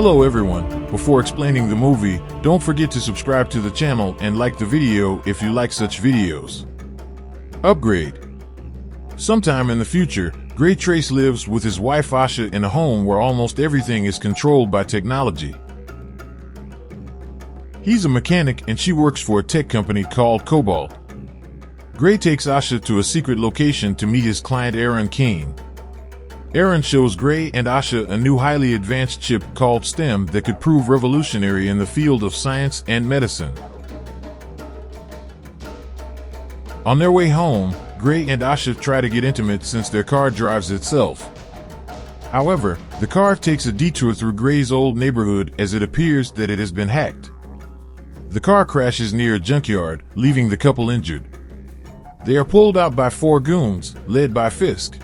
Hello everyone, before explaining the movie, don't forget to subscribe to the channel and like the video if you like such videos. Upgrade. Sometime in the future, Gray Trace lives with his wife Asha in a home where almost everything is controlled by technology. He's a mechanic and she works for a tech company called Cobalt. Gray takes Asha to a secret location to meet his client Aaron Kane. Aaron shows Gray and Asha a new highly advanced chip called STEM that could prove revolutionary in the field of science and medicine. On their way home, Gray and Asha try to get intimate since their car drives itself. However, the car takes a detour through Gray's old neighborhood as it appears that it has been hacked. The car crashes near a junkyard, leaving the couple injured. They are pulled out by 4 goons, led by Fisk.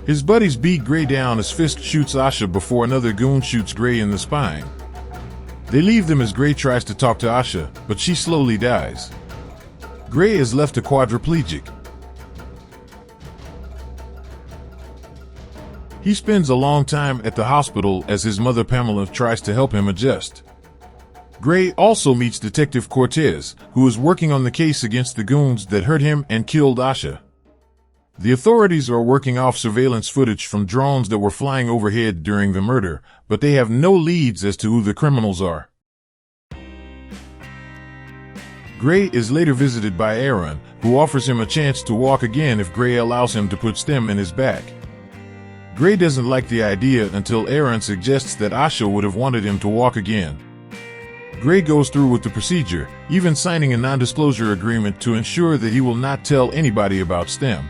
His buddies beat Gray down as Fisk shoots Asha before another goon shoots Gray in the spine. They leave them as Gray tries to talk to Asha, but she slowly dies. Gray is left a quadriplegic. He spends a long time at the hospital as his mother Pamela tries to help him adjust. Gray also meets Detective Cortez, who is working on the case against the goons that hurt him and killed Asha. The authorities are working off surveillance footage from drones that were flying overhead during the murder, but they have no leads as to who the criminals are. Gray is later visited by Aaron, who offers him a chance to walk again if Gray allows him to put STEM in his back. Gray doesn't like the idea until Aaron suggests that Asha would have wanted him to walk again. Gray goes through with the procedure, even signing a non-disclosure agreement to ensure that he will not tell anybody about STEM.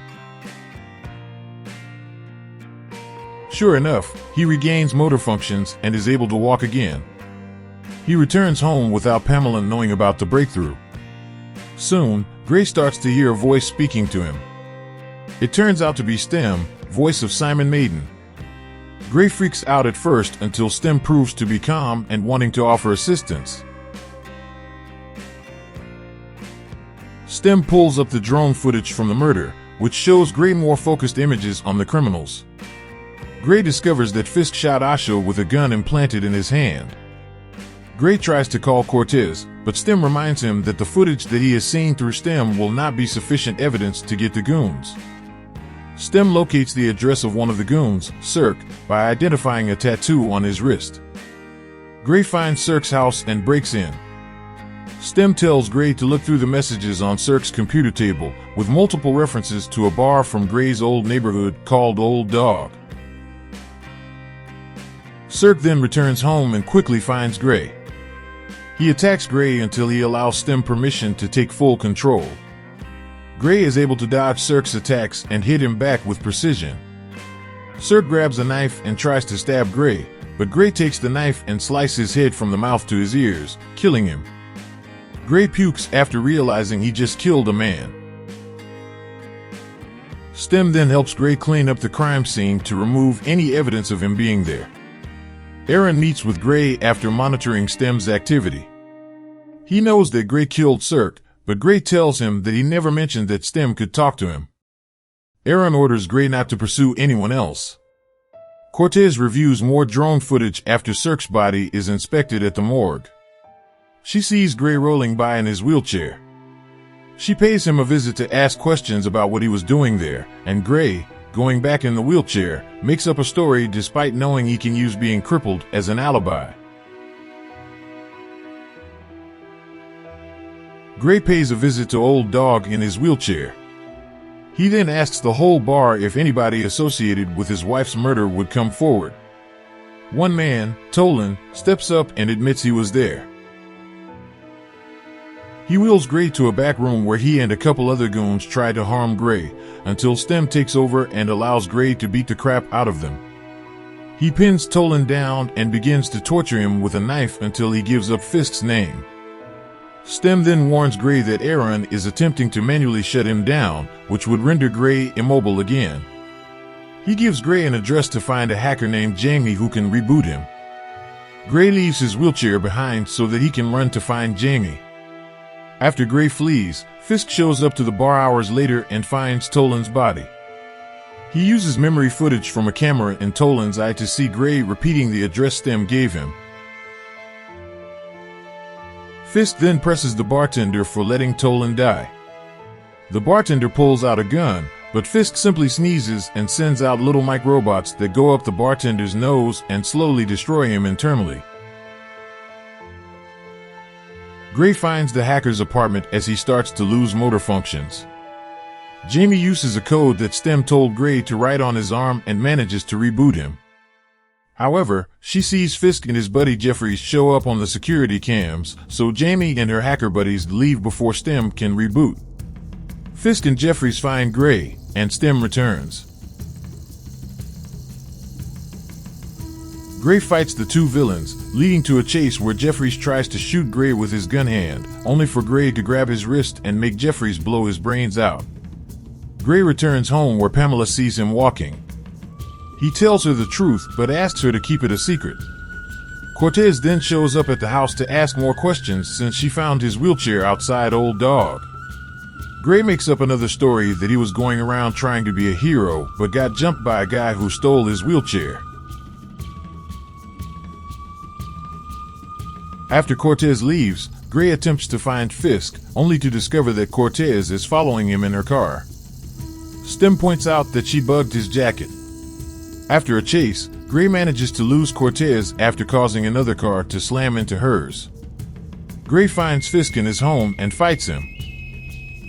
Sure enough, he regains motor functions and is able to walk again. He returns home without Pamela knowing about the breakthrough. Soon, Gray starts to hear a voice speaking to him. It turns out to be STEM, voice of Simon Maiden. Gray freaks out at first until STEM proves to be calm and wanting to offer assistance. STEM pulls up the drone footage from the murder, which shows Gray more focused images on the criminals. Gray discovers that Fisk shot Asha with a gun implanted in his hand. Gray tries to call Cortez, but STEM reminds him that the footage that he has seen through STEM will not be sufficient evidence to get the goons. STEM locates the address of one of the goons, Cirque, by identifying a tattoo on his wrist. Gray finds Cirque's house and breaks in. STEM tells Gray to look through the messages on Cirque's computer table, with multiple references to a bar from Gray's old neighborhood called Old Dog. Cirque then returns home and quickly finds Gray. He attacks Gray until he allows STEM permission to take full control. Gray is able to dodge Cirque's attacks and hit him back with precision. Cirque grabs a knife and tries to stab Gray, but Gray takes the knife and slices his head from the mouth to his ears, killing him. Gray pukes after realizing he just killed a man. STEM then helps Gray clean up the crime scene to remove any evidence of him being there. Aaron meets with Gray after monitoring STEM's activity. He knows that Gray killed Cirque, but Gray tells him that he never mentioned that STEM could talk to him. Aaron orders Gray not to pursue anyone else. Cortez reviews more drone footage after Cirque's body is inspected at the morgue. She sees Gray rolling by in his wheelchair. She pays him a visit to ask questions about what he was doing there, and Gray, going back in the wheelchair, makes up a story despite knowing he can use being crippled as an alibi. Gray pays a visit to Old Dog in his wheelchair. He then asks the whole bar if anybody associated with his wife's murder would come forward. One man, Tolan, steps up and admits he was there. He wheels Gray to a back room where he and a couple other goons try to harm Gray, until STEM takes over and allows Gray to beat the crap out of them. He pins Tolan down and begins to torture him with a knife until he gives up Fisk's name. STEM then warns Gray that Aaron is attempting to manually shut him down, which would render Gray immobile again. He gives Gray an address to find a hacker named Jamie who can reboot him. Gray leaves his wheelchair behind so that he can run to find Jamie. After Gray flees, Fisk shows up to the bar hours later and finds Tolan's body. He uses memory footage from a camera in Toland's eye to see Gray repeating the address Stem gave him. Fisk then presses the bartender for letting Toland die. The bartender pulls out a gun, but Fisk simply sneezes and sends out little Mike robots that go up the bartender's nose and slowly destroy him internally. Gray finds the hacker's apartment as he starts to lose motor functions. Jamie uses a code that Stem told Gray to write on his arm and manages to reboot him. However, she sees Fisk and his buddy Jeffries show up on the security cams, so Jamie and her hacker buddies leave before Stem can reboot. Fisk and Jeffries find Gray, and Stem returns. Gray fights the two villains, leading to a chase where Jeffries tries to shoot Gray with his gun hand, only for Gray to grab his wrist and make Jeffries blow his brains out. Gray returns home where Pamela sees him walking. He tells her the truth, but asks her to keep it a secret. Cortez then shows up at the house to ask more questions since she found his wheelchair outside Old Dog. Gray makes up another story that he was going around trying to be a hero, but got jumped by a guy who stole his wheelchair. After Cortez leaves, Gray attempts to find Fisk, only to discover that Cortez is following him in her car. Stem points out that she bugged his jacket. After a chase, Gray manages to lose Cortez after causing another car to slam into hers. Gray finds Fisk in his home and fights him.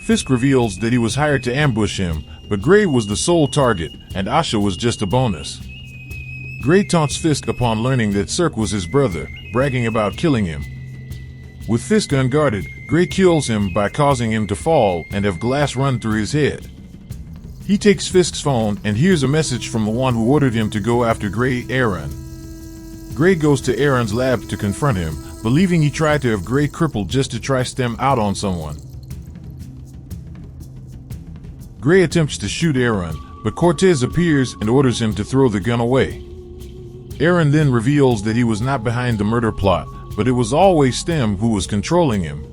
Fisk reveals that he was hired to ambush him, but Gray was the sole target, and Asha was just a bonus. Gray taunts Fisk upon learning that Cirque was his brother, bragging about killing him. With Fisk unguarded, Gray kills him by causing him to fall and have glass run through his head. He takes Fisk's phone and hears a message from the one who ordered him to go after Aaron. Gray goes to Aaron's lab to confront him, believing he tried to have Gray crippled just to try Stem out on someone. Gray attempts to shoot Aaron, but Cortez appears and orders him to throw the gun away. Aaron then reveals that he was not behind the murder plot, but it was always Stem who was controlling him.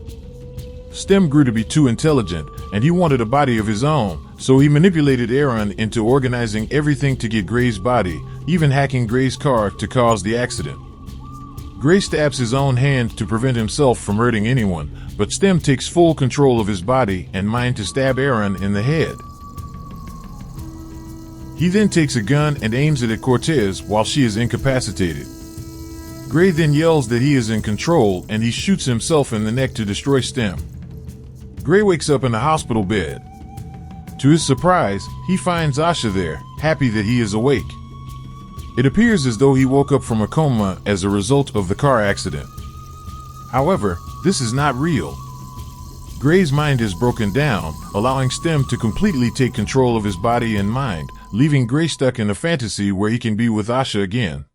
Stem grew to be too intelligent, and he wanted a body of his own, so he manipulated Aaron into organizing everything to get Gray's body, even hacking Gray's car to cause the accident. Gray stabs his own hand to prevent himself from hurting anyone, but Stem takes full control of his body and mind to stab Aaron in the head. He then takes a gun and aims it at Cortez while she is incapacitated. Gray then yells that he is in control and he shoots himself in the neck to destroy Stem. Gray wakes up in a hospital bed. To his surprise, he finds Asha there, happy that he is awake. It appears as though he woke up from a coma as a result of the car accident. However, this is not real. Gray's mind is broken down, allowing Stem to completely take control of his body and mind, leaving Gray stuck in a fantasy where he can be with Asha again.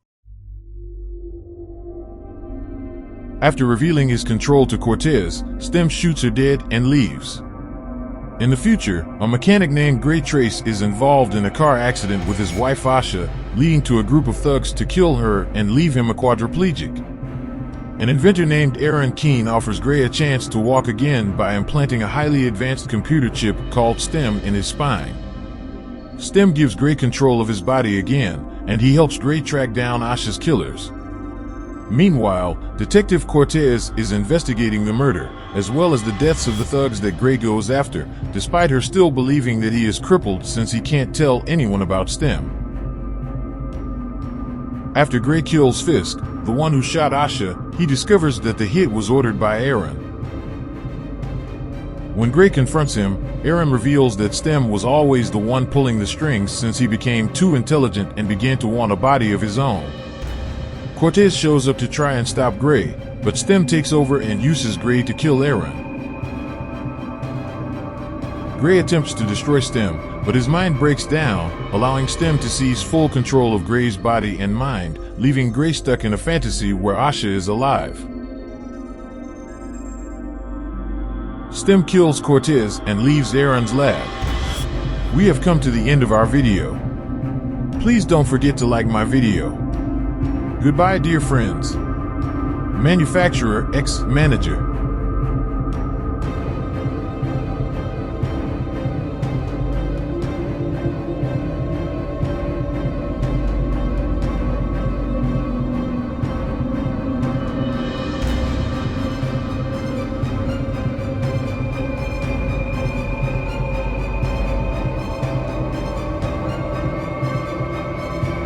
After revealing his control to Cortez, Stem shoots her dead and leaves. In the future, a mechanic named Gray Trace is involved in a car accident with his wife Asha, leading to a group of thugs to kill her and leave him a quadriplegic. An inventor named Aaron Kane offers Gray a chance to walk again by implanting a highly advanced computer chip called Stem in his spine. Stem gives Gray control of his body again, and he helps Gray track down Asha's killers. Meanwhile, Detective Cortez is investigating the murder, as well as the deaths of the thugs that Gray goes after, despite her still believing that he is crippled since he can't tell anyone about Stem. After Gray kills Fisk, the one who shot Asha, he discovers that the hit was ordered by Aaron. When Gray confronts him, Aaron reveals that Stem was always the one pulling the strings since he became too intelligent and began to want a body of his own. Cortez shows up to try and stop Gray, but Stem takes over and uses Gray to kill Aaron. Gray attempts to destroy Stem, but his mind breaks down, allowing Stem to seize full control of Gray's body and mind, leaving Gray stuck in a fantasy where Asha is alive. Stem kills Cortez and leaves Aaron's lab. We have come to the end of our video. Please don't forget to like my video. Goodbye, dear friends. Manufacturer X Manager.